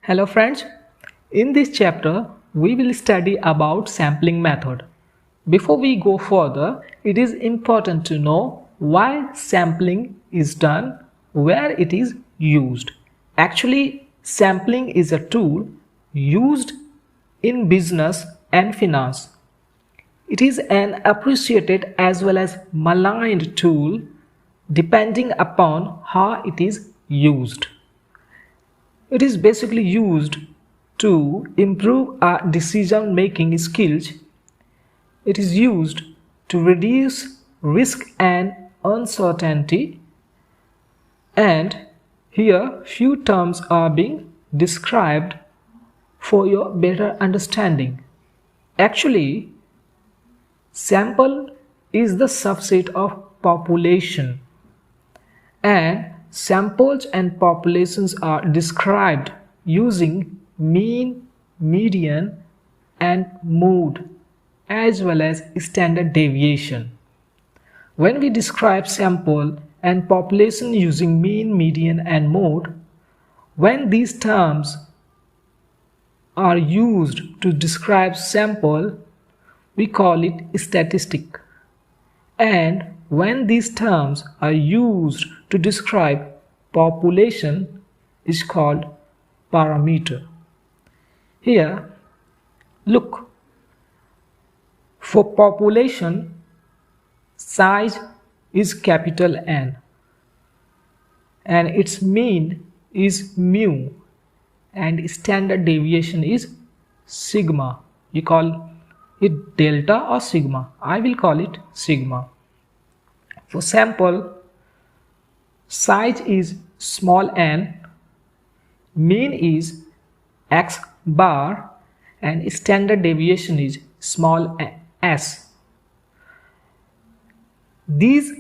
Hello friends, in this chapter we will study about sampling method. Before we go further, it is important to know why sampling is done, where it is used. Actually, sampling is a tool used in business and finance. It is an appreciated as well as maligned tool depending upon how it is used. It is basically used to improve our decision making skills. It is used to reduce risk and uncertainty. And here few terms are being described for your better understanding. Actually, sample is the subset of population, and samples and populations are described using mean, median, and mode as well as standard deviation. When we describe sample and population using mean, median, and mode, when these terms are used to describe sample, we call it statistic. And when these terms are used to describe population, is called parameter. Here, look, for population, size is capital N and its mean is mu and standard deviation is sigma. You call it delta or sigma. I will call it sigma. For sample, size is small n, mean is x bar, and standard deviation is small s. These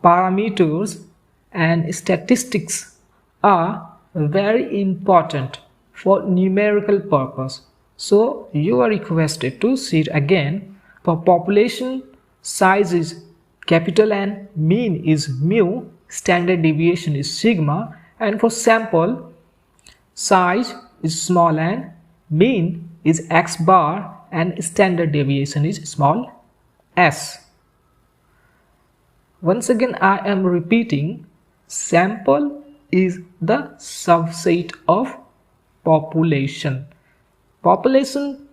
parameters and statistics are very important for numerical purpose. So you are requested to see it again. For population, size is capital N, mean is mu, standard deviation is sigma, and for sample, size is small n, mean is x bar, and standard deviation is small s. Once again, I am repeating, sample is the subset of population. Population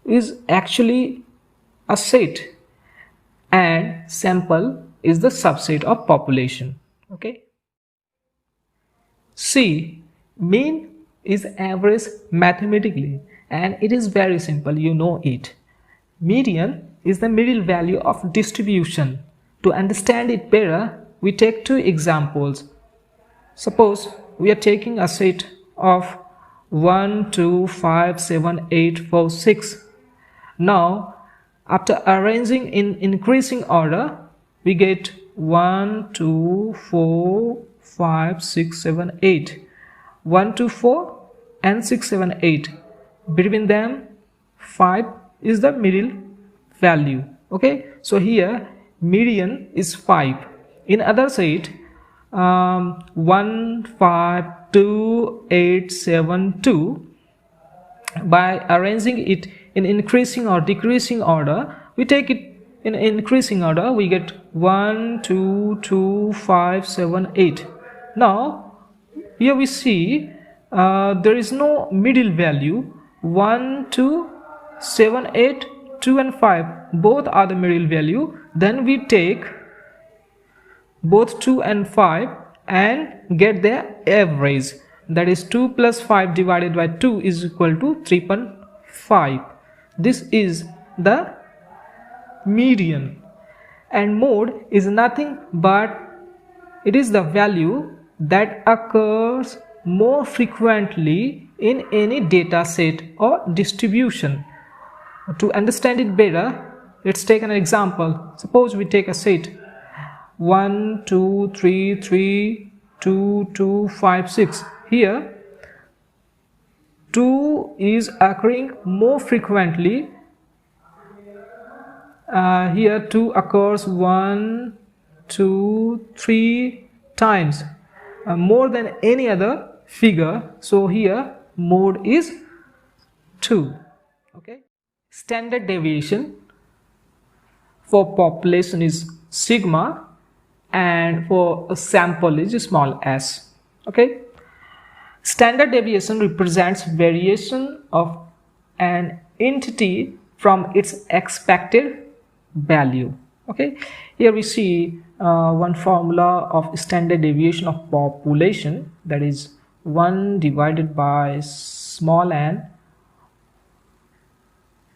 is actually a set and sample is the subset of population. Okay. See, mean is average mathematically and it is very simple, you know it. Median is the middle value of distribution. To understand it better, we take two examples. Suppose we are taking a set of 1, 2, 5, 7, 8, 4, 6. Now, after arranging in increasing order, we get 1, 2, 4, 5, 6, 7, 8. 1, 2, 4 and 6, 7, 8. Between them, 5 is the middle value. Okay, so here median is 5. In other set, 1, 5, 2, 8, 7, 2. By arranging it in increasing or decreasing order, we take it in increasing order, we get 1, 2, 2, 5, 7, 8. Now, here we see there is no middle value. 1, 2, 7, 8, 2 and 5, both are the middle value. Then we take both 2 and 5 and get their average. That is 2 plus 5 divided by 2 is equal to 3.5. This is the median. And mode is nothing but it is the value that occurs more frequently in any data set or distribution. To understand it better, let's take an example. Suppose we take a set 1, 2, 3, 3, 2, 2, 5, 6. Here 2 is occurring more frequently. Here 2 occurs 1, 2, 3 times more than any other figure. So here mode is 2. Okay, standard deviation for population is sigma, and for a sample is small s. Okay, standard deviation represents variation of an entity from its expected value. Okay, here we see one formula of standard deviation of population, that is 1 divided by small n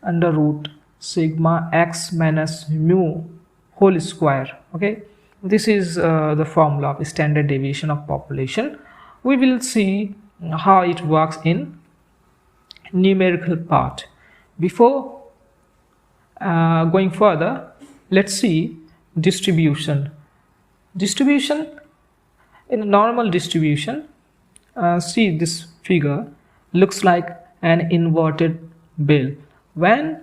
under root sigma x minus mu whole square. Okay, this is the formula of standard deviation of population. We will see how it works in numerical part. Before going further, let's see distribution. In a normal distribution, see this figure looks like an inverted bell. When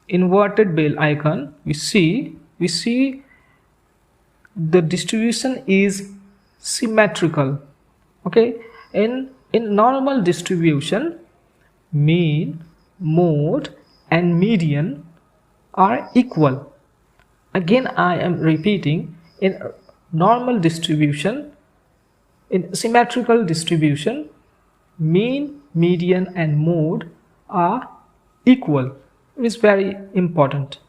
inverted bell icon we see the distribution is symmetrical. Okay, in normal distribution, mean, mode and median are equal. Again, I am repeating, in normal distribution, in symmetrical distribution, mean, median and mode are equal. It is very important.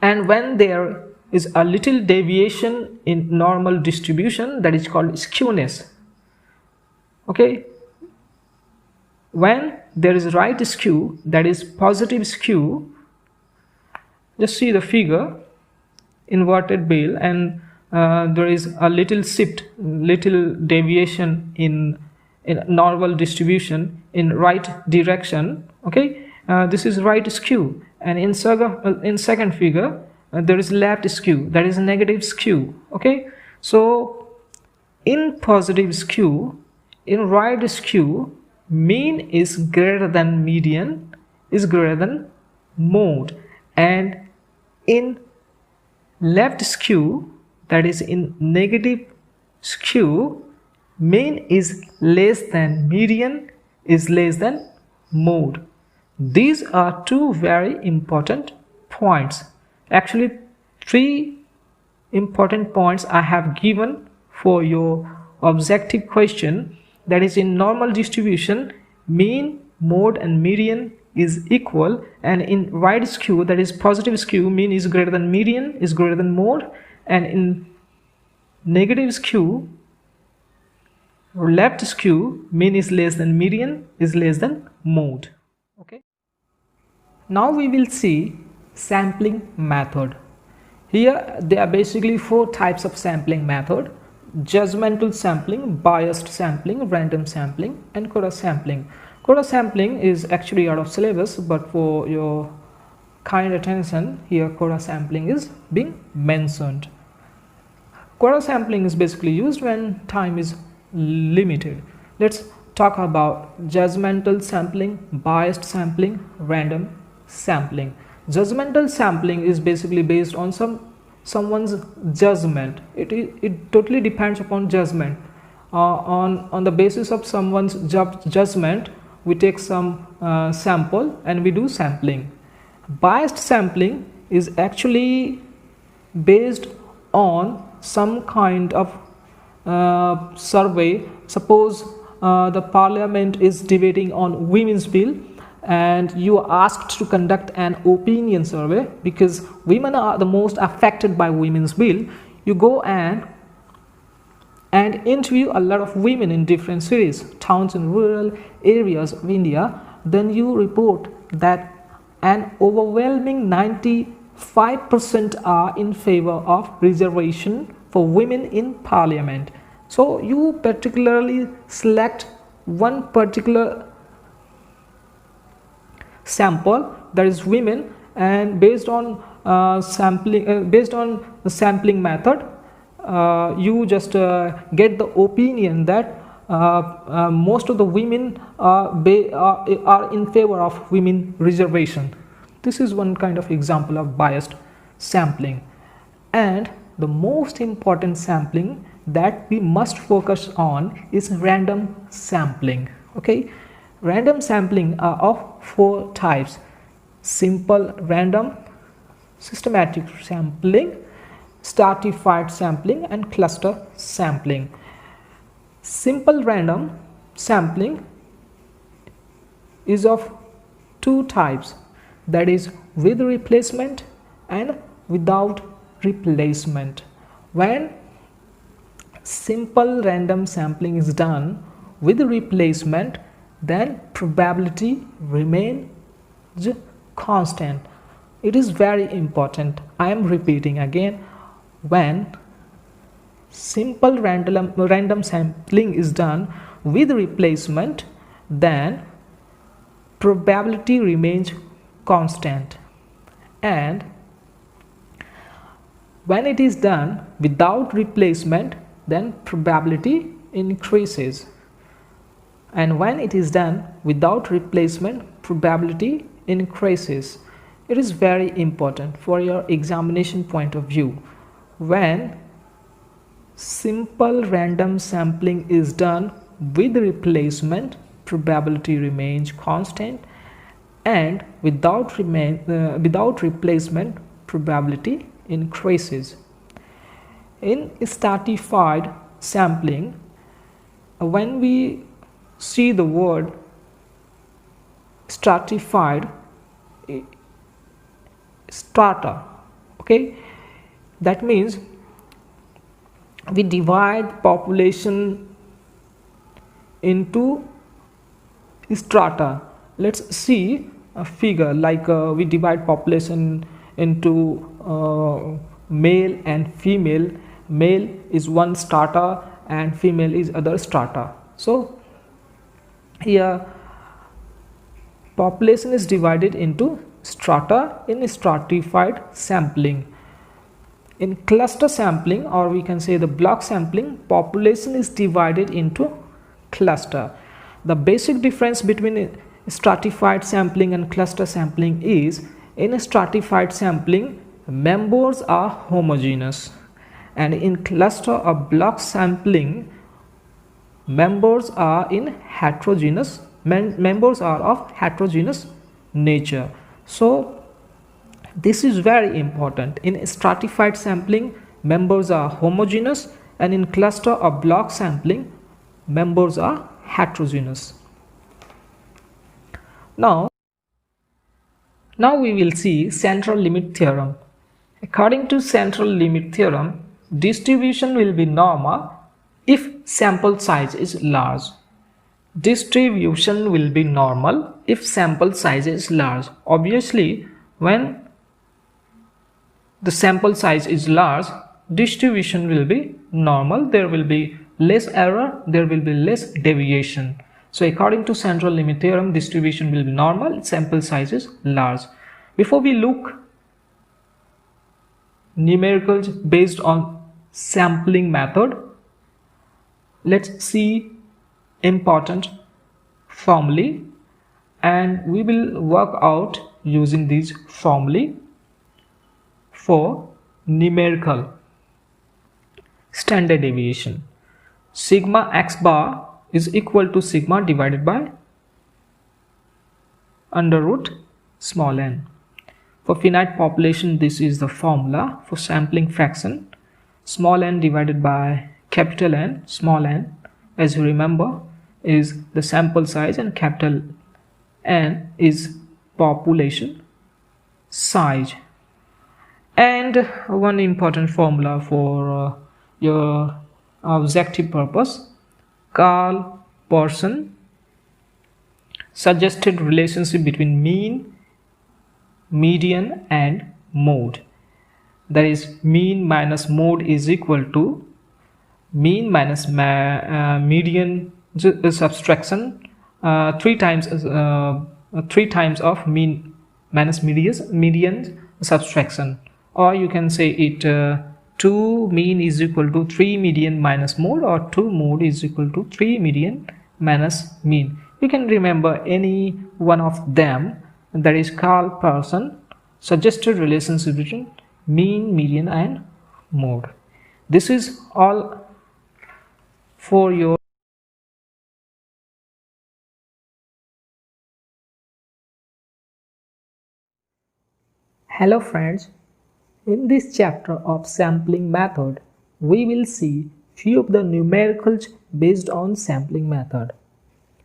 And when there is a little deviation in normal distribution, that is called skewness. Okay, when there is right skew, that is positive skew, just see the figure, inverted bell, and there is a little shift, little deviation in normal distribution in right direction. Okay, this is right skew, and in second figure there is left skew, that is negative skew. Okay, so in positive skew, in right skew, mean is greater than median is greater than mode, and in left skew, that is in negative skew, mean is less than median is less than mode. These are two very important points. Actually, 3 important points I have given for your objective question, that is in normal distribution, mean, mode and median is equal, and in right skew, that is positive skew, mean is greater than median is greater than mode, and in negative skew, left skew, mean is less than median is less than mode. Okay, now we will see sampling method. Here there are basically 4 types of sampling method: judgmental sampling, biased sampling, random sampling and quota sampling. Quota sampling is actually out of syllabus, but for your kind attention, here quota sampling is being mentioned. Quota sampling is basically used when time is limited. Let's talk about judgmental sampling, biased sampling, random sampling. Judgmental sampling is basically based on someone's judgment. It totally depends upon judgment. On the basis of someone's judgment, we take some sample and we do sampling. Biased sampling is actually based on some kind of survey. Suppose the parliament is debating on women's bill, and you are asked to conduct an opinion survey because women are the most affected by women's bill. You go and interview a lot of women in different cities, towns and rural areas of India. Then you report that an overwhelming 95% are in favor of reservation for women in parliament. So you particularly select one particular sample, that is women, and based on the sampling method, you just get the opinion that most of the women are in favor of women reservation. This is one kind of example of biased sampling. And the most important sampling that we must focus on is random sampling. Okay, random sampling are of 4 types: simple random, systematic sampling, stratified sampling, and cluster sampling. Simple random sampling is of 2 types, that is with replacement and without replacement. When simple random sampling is done with replacement, then probability remains constant. It is very important. I am repeating again. When simple random sampling is done with replacement, then probability remains constant, and when it is done without replacement, then probability increases, and when it is done without replacement, probability increases. It is very important for your examination point of view. When simple random sampling is done with replacement, probability remains constant, and without replacement, probability increases. In stratified sampling, when we see the word stratified, strata, okay, that means we divide population into strata. Let's see a figure like we divide population into male and female. Male is one strata and female is other strata. So here population is divided into strata in stratified sampling. In cluster sampling, or we can say the block sampling, population is divided into cluster. The basic difference between stratified sampling and cluster sampling is, in stratified sampling members are homogeneous, and in cluster or block sampling members are heterogeneous. Members are of heterogeneous nature. So this is very important. In stratified sampling members are homogeneous, and in cluster or block sampling members are heterogeneous. Now we will see central limit theorem. According to central limit theorem, distribution will be normal if sample size is large. Distribution will be normal if sample size is large. Obviously, when the sample size is large, distribution will be normal. There will be less error, there will be less deviation. So according to central limit theorem, distribution will be normal, sample size is large. Before we look numericals based on sampling method, let's see important formulae, and we will work out using these formulae for numerical standard deviation. Sigma x bar is equal to sigma divided by under root small n. For finite population, this is the formula for sampling fraction: small n divided by capital N. Small n, as you remember, is the sample size, and capital N is population size. And one important formula for your objective purpose: Karl Pearson suggested relationship between mean, median and mode. That is, mean minus mode is equal to mean minus median subtraction 3 times of mean minus median subtraction, or you can say it 2 mean is equal to 3 median minus mode, or 2 mode is equal to 3 median minus mean. You can remember any one of them. That is, Karl Pearson suggested relationship between mean, median and mode. This is all for your Hello friends, in this chapter of sampling method, we will see few of the numericals based on sampling method.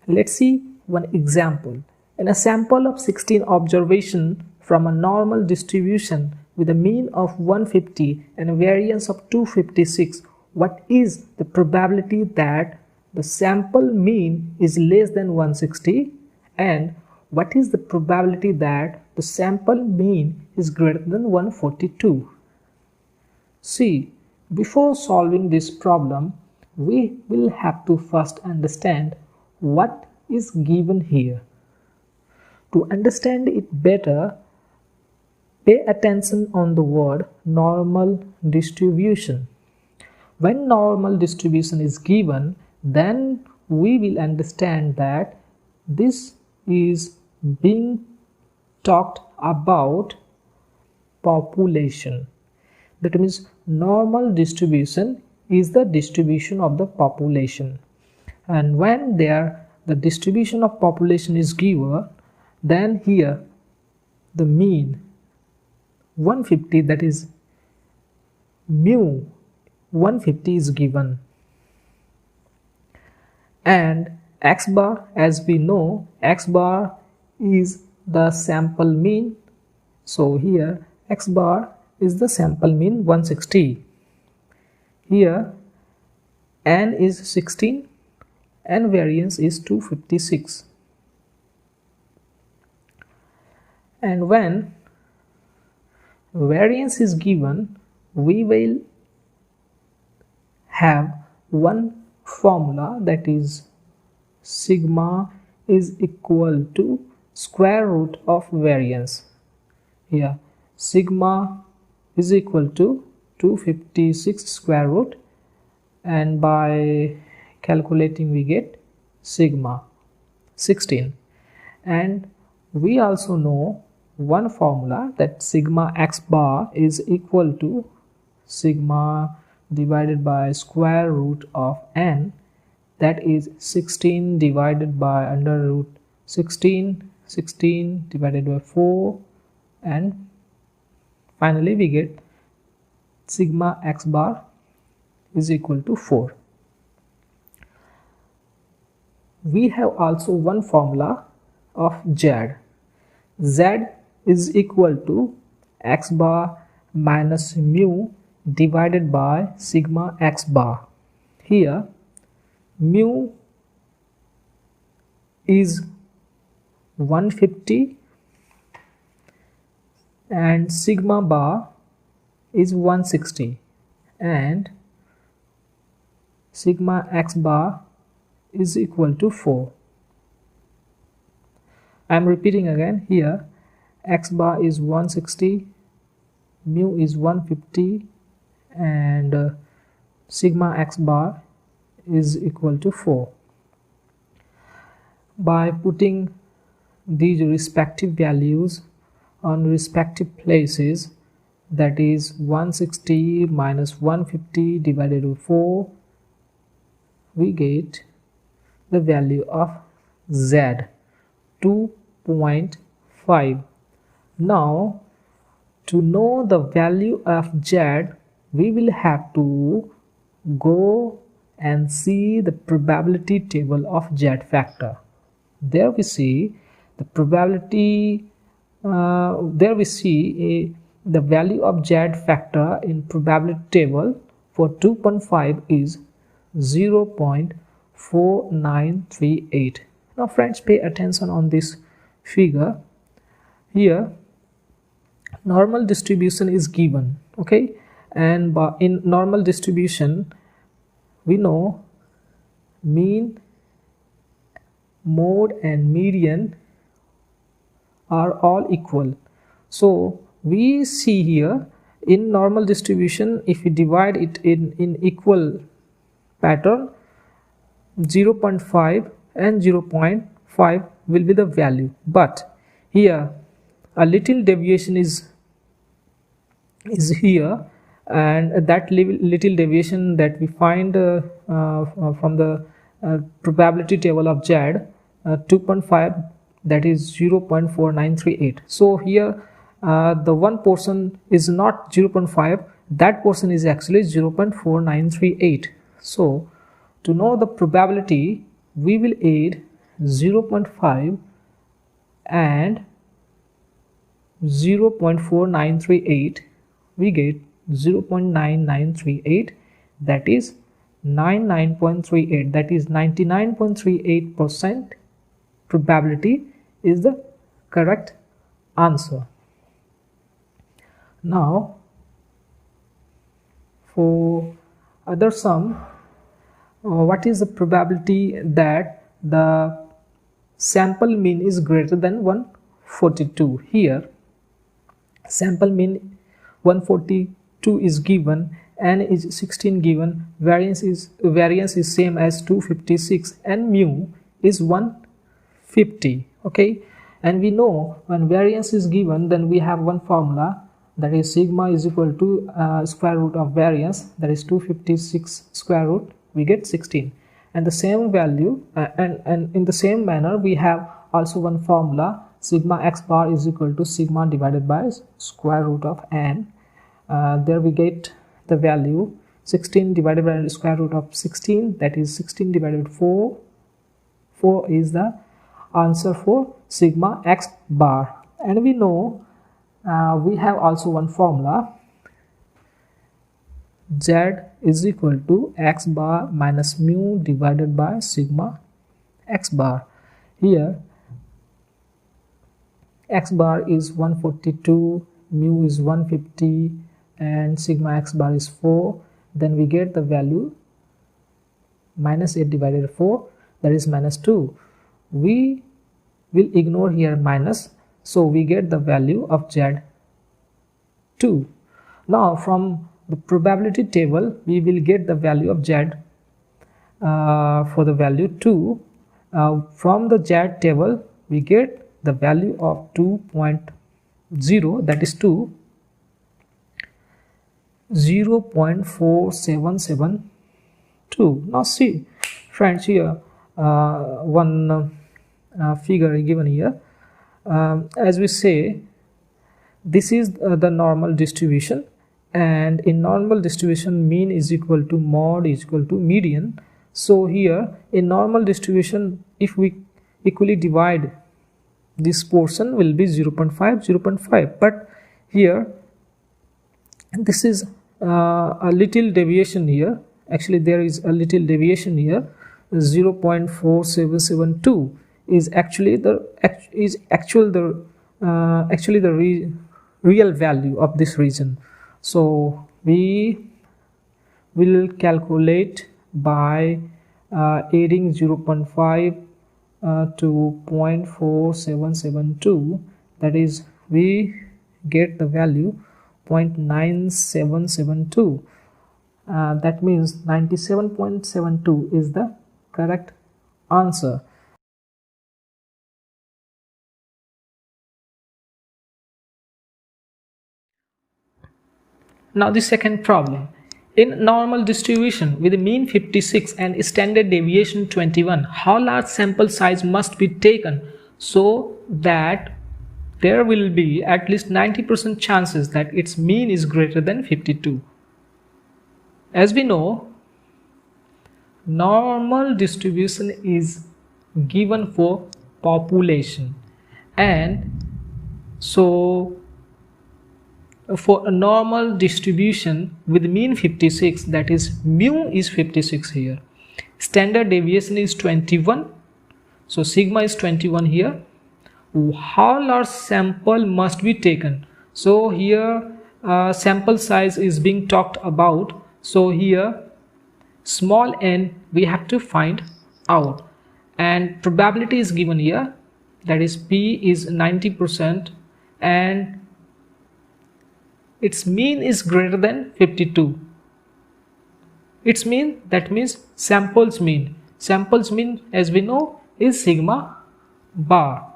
Let's see one example. In a sample of 16 observation from a normal distribution with a mean of 150 and a variance of 256, what is the probability that the sample mean is less than 160, and what is the probability that the sample mean is greater than 142? See, before solving this problem, we will have to first understand what is given here. To understand it better, pay attention on the word normal distribution. When normal distribution is given, then we will understand that this is being talked about population. That means normal distribution is the distribution of the population, and when the distribution of population is given, then here the mean 150, that is mu 150 is given, and x bar, as we know, x bar is the sample mean. So here x bar is the sample mean 160. Here n is 16 and variance is 256. And when variance is given, we will have one formula, that is sigma is equal to square root of variance. Here sigma is equal to 256 square root, and by calculating we get sigma 16. And we also know one formula, that sigma x bar is equal to sigma divided by square root of n, that is 16 divided by under root 16, 16 divided by 4, and finally we get sigma x bar is equal to 4. We have also one formula of z. Z is equal to x bar minus mu divided by sigma x bar. Here mu is 150 and sigma bar is 160, and sigma x bar is equal to 4. I am repeating again. Here x bar is 160, mu is 150, and sigma x bar is equal to 4. By putting these respective values on respective places, that is 160 minus 150 divided by 4, we get the value of z, 2.5. Now to know the value of z, we will have to go and see the probability table of z factor. There we see the probability, there we see the value of z factor in probability table for 2.5 is 0.4938. Now friends, pay attention on this figure. Here normal distribution is given, okay, and in normal distribution we know mean, mode and median are all equal. So we see here in normal distribution, if we divide it in equal pattern, 0.5 and 0.5 will be the value, but here a little deviation is here, and that little deviation that we find from the probability table of Z, 2.5, that is 0.4938. so here the one portion is not 0.5, that portion is actually 0.4938. so to know the probability, we will add 0.5 and 0.4938, we get 0.9938, that is 99.38, that is 99.38% probability is the correct answer. Now for other sum, what is the probability that the sample mean is greater than 142? Here sample mean 142 is given, n is 16 given, variance is same as 256, and mu is 150. Okay, and we know when variance is given, then we have one formula, that is sigma is equal to square root of variance, that is 256 square root, we get 16. And the same value and in the same manner we have also one formula, sigma x bar is equal to sigma divided by square root of n. There we get the value 16 divided by the square root of 16, that is 16 divided by 4. 4 is the answer for sigma x bar. And we know we have also one formula, Z is equal to x bar minus mu divided by sigma x bar. Here x bar is 142, mu is 150, and sigma x bar is 4. Then we get the value minus 8 divided by 4, that is minus 2. We will ignore here minus, so we get the value of Z 2. Now from the probability table we will get the value of Z for the value 2. From the Z table we get the value of 2.0, that is 2, 0.4772. Now see friends, here one figure given here. As we say, this is the normal distribution, and in normal distribution mean is equal to mod is equal to median. So here in normal distribution, if we equally divide, this portion will be 0.5, 0.5, but here this is a little deviation here. Actually there is a little deviation here, 0.4772 is actually the real value of this region. So we will calculate by adding 0.5 to 0.4772, that is we get the value 0.9772. That means 97.72 is the correct answer. Now the second problem. In normal distribution with a mean 56 and standard deviation 21, how large sample size must be taken so that there will be at least 90% chances that its mean is greater than 52? As we know, normal distribution is given for population, and so for a normal distribution with mean 56, that is mu is 56 here, standard deviation is 21, so sigma is 21 here. How large sample must be taken? So here sample size is being talked about, so here small n we have to find out, and probability is given here, that is p is 90% and its mean is greater than 52. Its mean, that means samples mean as we know is sigma bar.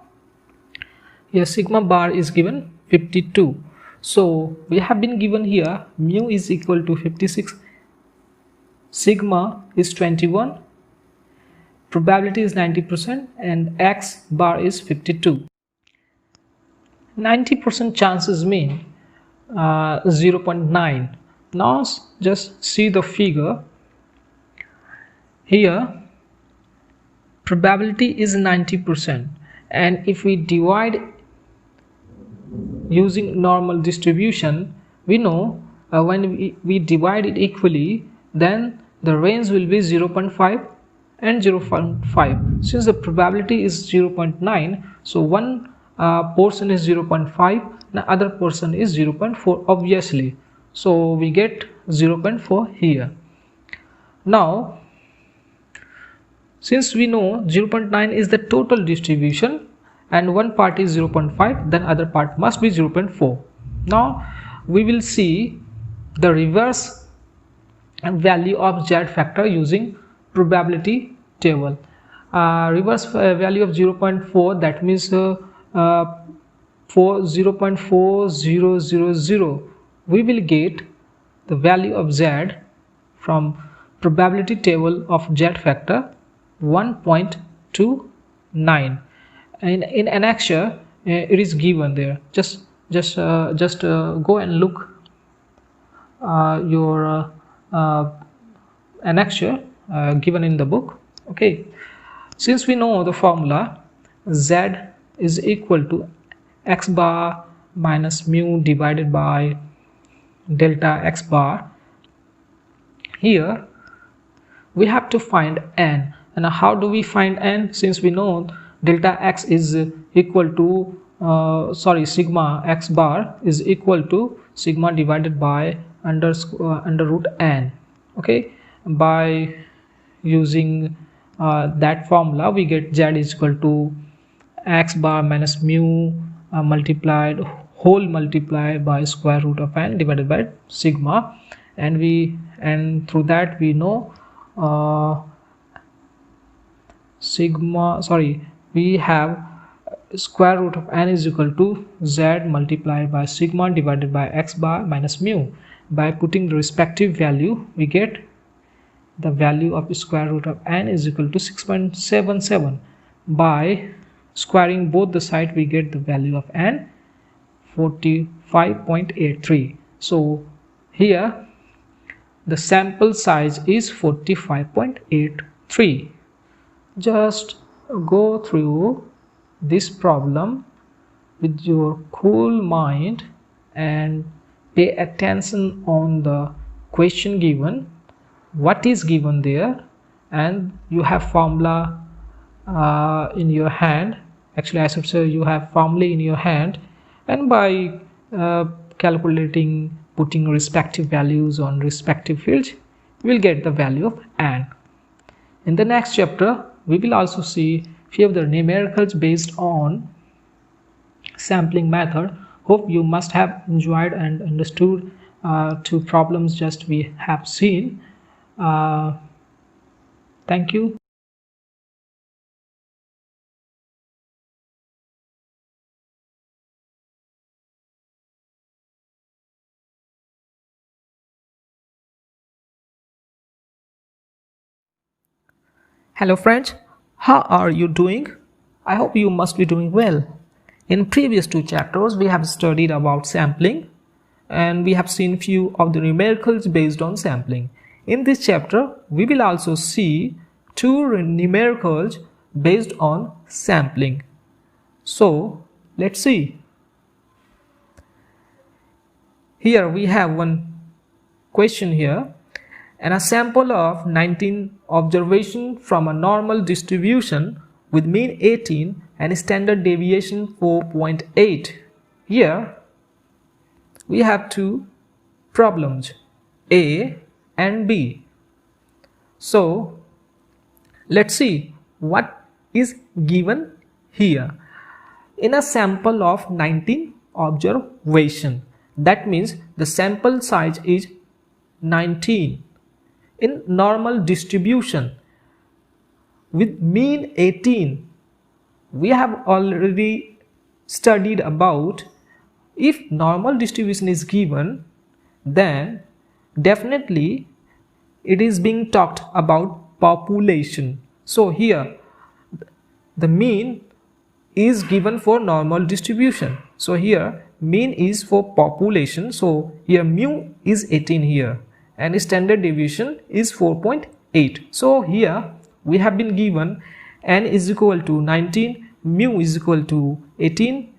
Here sigma bar is given 52. So we have been given here mu is equal to 56, sigma is 21, probability is 90%, and x bar is 52. 90% chances mean 0.9. Now just see the figure here. Probability is 90%, and if we divide using normal distribution, we know when we divide it equally, then the range will be 0.5 and 0.5. Since the probability is 0.9, so one portion is 0.5, the other portion is 0.4 obviously, so we get 0.4 here. Now since we know 0.9 is the total distribution and one part is 0.5, then other part must be 0.4. Now we will see the reverse value of Z factor using probability table. Reverse value of 0.4, that means for 0.4000 we will get the value of Z from probability table of Z factor 1.29, and in annexure it is given there. Just go and look your annexure given in the book. Okay, since we know the formula, Z is equal to x bar minus mu divided by delta x bar. Here we have to find n, and how do we find n? Since we know delta x is equal to sigma x bar is equal to sigma divided by under root n. Okay, by using that formula we get Z is equal to x bar minus mu multiplied by square root of n divided by sigma, and through that we know we have square root of n is equal to Z multiplied by sigma divided by x bar minus mu. By putting the respective value, we get the value of square root of n is equal to 6.77. By squaring both the sides, we get the value of n 45.83. so here the sample size is 45.83. Just go through this problem with your cool mind and pay attention on the question given, what is given there, and you have formula in your hand. Actually I should say you have formula in your hand, and by calculating, putting respective values on respective fields, you will get the value of n. In the next chapter we will also see few of the numericals based on sampling method. Hope you must have enjoyed and understood two problems just we have seen. Thank you. Hello friends, how are you doing? I hope you must be doing well. In previous two chapters we have studied about sampling, and we have seen few of the numericals based on sampling. In this chapter we will also see two numericals based on sampling. So let's see. Here we have one question here. And a sample of 19 observation from a normal distribution with mean 18 and standard deviation 4.8. Here we have two problems, A and B. So let's see what is given here. In a sample of 19 observation, that means the sample size is 19. In normal distribution with mean 18, we have already studied about if normal distribution is given, then definitely it is being talked about population. So here the mean is given for normal distribution. So here mean is for population. So here mu is 18 here and standard deviation is 4.8. So here we have been given n is equal to 19, mu is equal to 18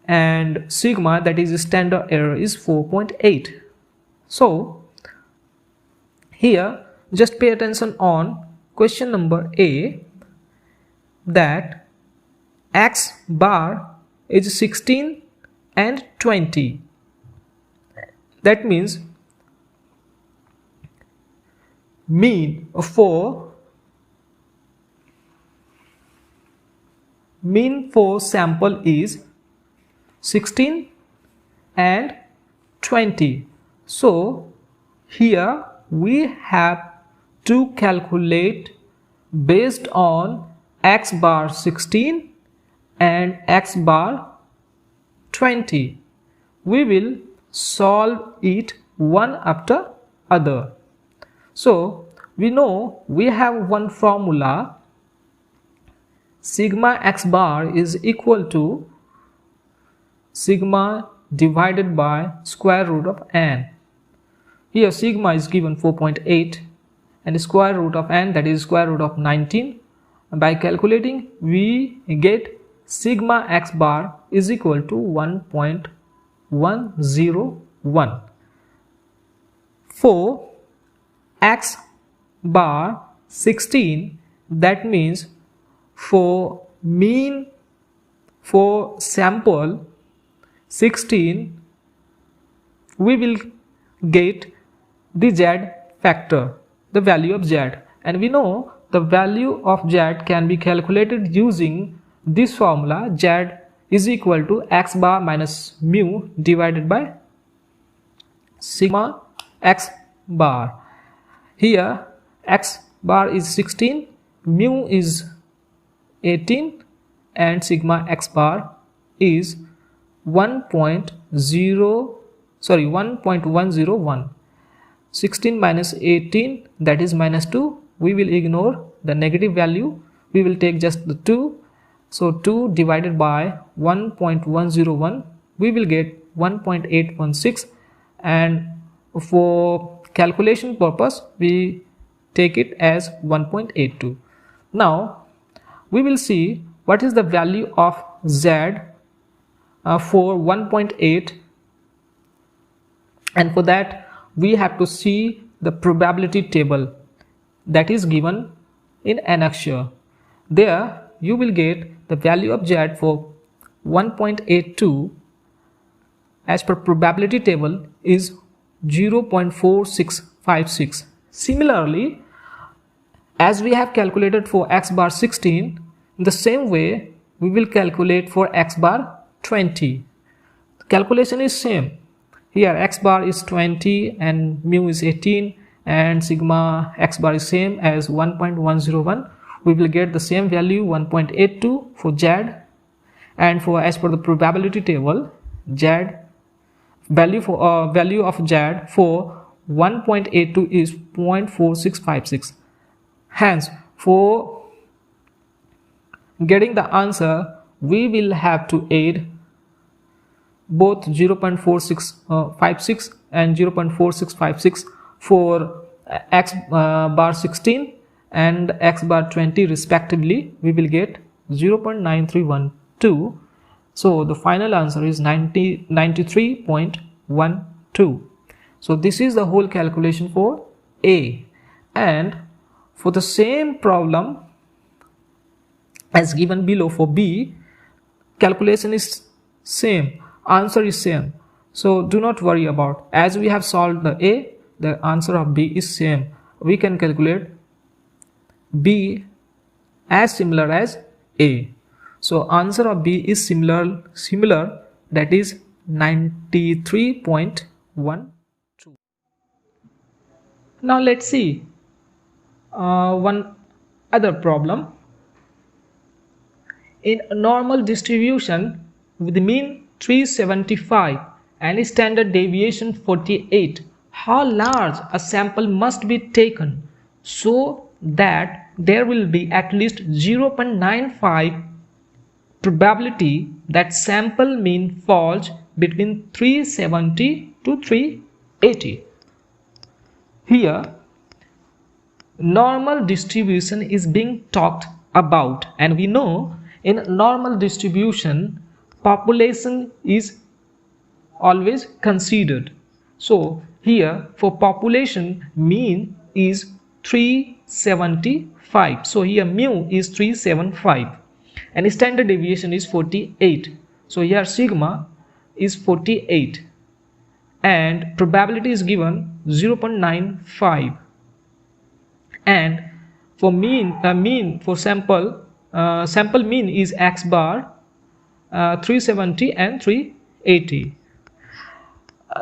and sigma, that is standard error, is 4.8. So here just pay attention on question number A, that x bar is 16 and 20. That means mean for sample is 16 and 20. So here we have to calculate based on x bar 16 and x bar 20. We will solve it one after other. So we know we have one formula, sigma x bar is equal to sigma divided by square root of n. Here sigma is given 4.8 and square root of n, that is square root of 19. By calculating we get sigma x bar is equal to 1.101. For x bar 16, that means for mean for sample 16 we will get the z factor, the value of z, and we know the value of z can be calculated using this formula, z is equal to x bar minus mu divided by sigma x bar. Here x bar is 16, mu is 18 and sigma x bar is 1.101. 16 minus 18, that is minus 2. We will ignore the negative value, we will take just the 2. So 2 divided by 1.101, we will get 1.816, and for calculation purpose we take it as 1.82. Now we will see what is the value of z for 1.8, and for that we have to see the probability table that is given in annexure. There you will get the value of z for 1.82 as per probability table is 0.4656. Similarly, as we have calculated for x bar 16, in the same way we will calculate for x bar 20. The calculation is same. Here x bar is 20 and mu is 18 and sigma x bar is same as 1.101. We will get the same value 1.82 for z, and for as per the probability table z value of z for 1.82 is 0.4656. Hence for getting the answer we will have to add both 0.4656 and 0.4656 for x bar 16 and x bar 20 respectively. We will get 0.9312. So the final answer is 93.12. So this is the whole calculation for A. And for the same problem as given below for B, calculation is same, answer is same. So do not worry about, as we have solved the A, the answer of B is same. We can calculate B as similar as A. So answer of B is similar, that is 93.12. Now let's see one other problem. In a normal distribution with the mean 375 and standard deviation 48, how large a sample must be taken so that there will be at least 0.95 probability that sample mean falls between 370 to 380. Here normal distribution is being talked about, and we know in normal distribution population is always considered. So here for population mean is 375, so here mu is 375 and standard deviation is 48, so here sigma is 48 and probability is given 0.95, and for mean for sample mean is x bar 370 and 380.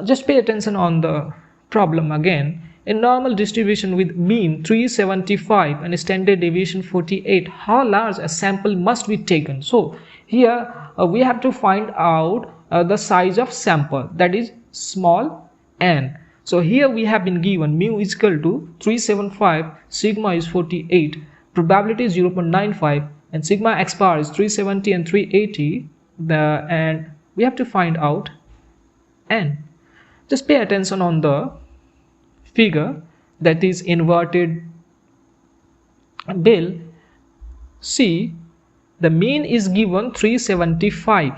Just pay attention on the problem again. In normal distribution with mean 375 and standard deviation 48, how large a sample must be taken? So here we have to find out the size of sample, that is small n. So here we have been given mu is equal to 375, sigma is 48, probability is 0.95 and sigma x bar is 370 and 380, and we have to find out n. Just pay attention on the figure, that is inverted bill. See, the mean is given 375.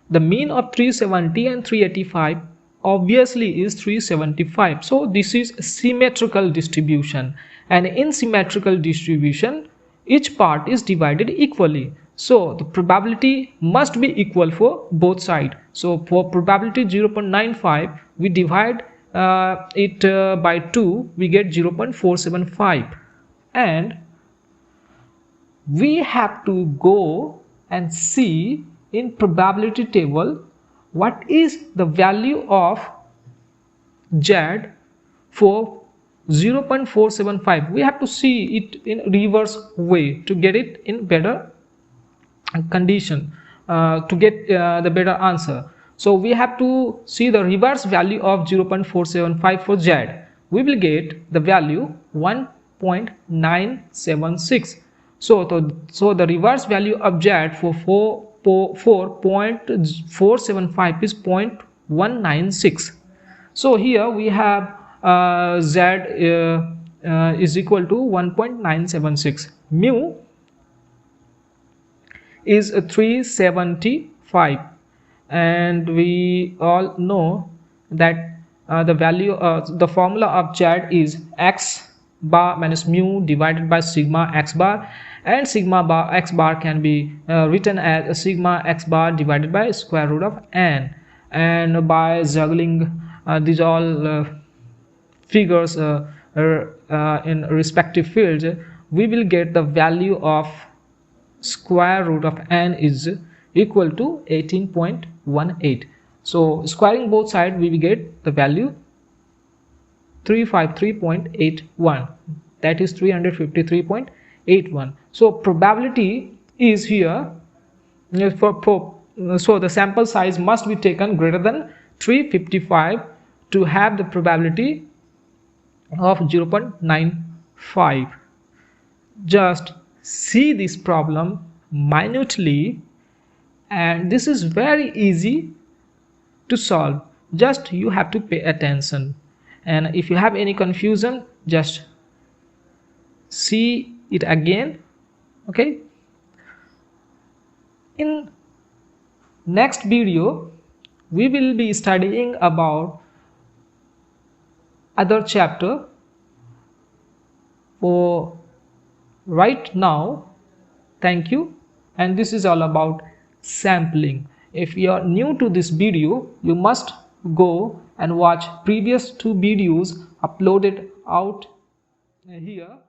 The mean of 370 and 385 obviously is 375. So this is symmetrical distribution, and in symmetrical distribution each part is divided equally. So the probability must be equal for both sides. So for probability 0.95, we divide it by 2, we get 0.475, and we have to go and see in probability table what is the value of Z for 0.475. we have to see it in reverse way to get it in better condition, to get the better answer. So we have to see the reverse value of 0.475 for Z. We will get the value 1.976. So the reverse value of Z for 4.475 is 0.196. So here we have Z is equal to 1.976. Mu is 375, and we all know that the value the formula of Z is x bar minus mu divided by sigma x bar, and sigma bar x bar can be written as sigma x bar divided by square root of n. And by juggling these all figures in respective fields, we will get the value of square root of n is equal to 18.18. So squaring both sides, we will get the value 353.81, that is 353.81. so probability is here so the sample size must be taken greater than 355 to have the probability of 0.95. Just see this problem minutely, and this is very easy to solve. Just you have to pay attention, and if you have any confusion, just see it again. Okay, in next video we will be studying about other chapter. For right now, thank you, and this is all about sampling. If you are new to this video, you must go and watch previous 2 videos uploaded out here.